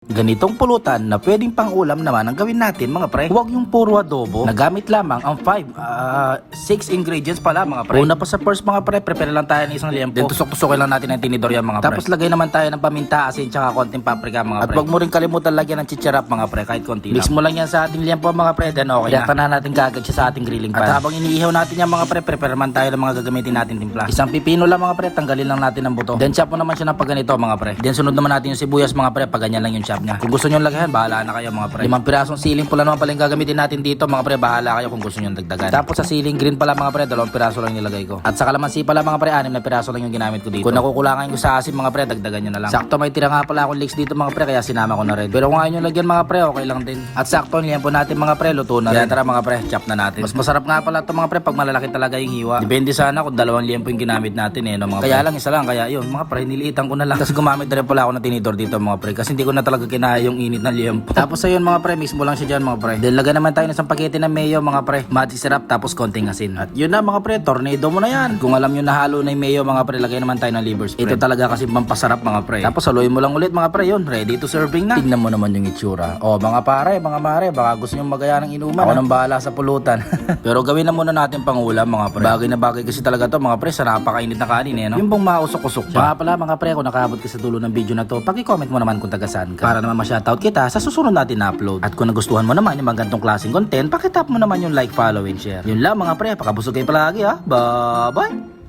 Ganitong pulutan na pwedeng pang ulam naman ang gawin natin mga pre. Huwag yung puro adobo na gamit lamang ang 6 ingredients pala mga pre. Una pa sa first mga pre, prepare lang tayo ng isang liempo. Then tusok-tusokin lang natin ng tinidor yan mga pre. Tapos lagay naman tayo ng paminta, asin, tsaka konting paprika mga pre. At huwag mo rin kalimutan lagyan ng chichirap mga pre, kahit konti lang. Mix mo lang yan sa ating liempo mga pre, then okay na. Yakta na natin kagad siya sa ating grilling pan. At habang iniihaw natin yan mga pre, prepare man tayo ng mga gagamitin natin timpla. Isang pipino lang mga pre, tanggalin lang natin ang buto. Then chop mo naman siya ng pagganito mga pre. Then sunod naman natin yung sibuyas mga pre, pag ganyan lang yung chop niya. Kung gusto nyo lagyan, bahala na kayo mga pre. 5 pirasong siling pula naman pala yung gagamitin natin dito mga pre, bahala kayo kung gusto nyo dagdagan. Tapos sa siling green pala mga pre, 2 piraso lang nilagay ko. At sa kalamansi pala mga pre, 6 na piraso lang yung ginamit ko dito. Kung nakukulangan ko sa asin mga pre, dagdagan nyo na lang. Sakto may tira nga pala akong leeks dito mga pre, kaya sinama ko na rin. Pero kung ayaw nyo lagyan mga pre, okay lang din. At sakto liempo natin mga pre, luto na rin. Kaya tara mga pre, chop na natin. Mas masarap nga pala ito mga pre pag malalaki talaga yung hiwa. Depende sana kung 2 liempo yung ginamit natin no mga pre. Kaya lang isa lang, kaya yun mga pre, niliitan ko na lang. Tapos gumamit na rin pala ako ng tinidor dito mga pre, kasi hindi ko na talaga kinaya yung init ng liempo. Tapos ayun mga pre, mix mo lang siya dyan mga pre. Then lagyan naman tayo ng isang pakete ng mayo mga pre, magic syrup, tapos konting asin. At yun na mga pre, tornado mo na yan. Kung alam nyo nahalo na yung mayo mga pre, lagay naman tayo ng liver spread. Ito talaga kasi pampasarap mga pre. Tapos haluin mo lang ulit mga pre, yun, ready to serving na. Tignan mo naman yung itsura. O mga pare, mga mare, baka gusto nyo magaya ng inuman. Ako nang bahala sa pulutan. Pero gawin na muna natin pang ulam mga pre. Bagay na bagay kasi talaga to mga pre, sa napakainit na kanin no? Yung pong mausok-usok siya. Pala mga pre, kung nakabot ka sa dulo ng video na to, paki-comment mo naman kung taga saan ka, para naman ma-shoutout kita sa susunod natin na upload. At kung nagustuhan mo naman yung mga ganitong klaseng content, pakitap mo naman yung like, follow, and share. Yun lang mga pre, pakabusog kayo palagi ha. Bye-bye!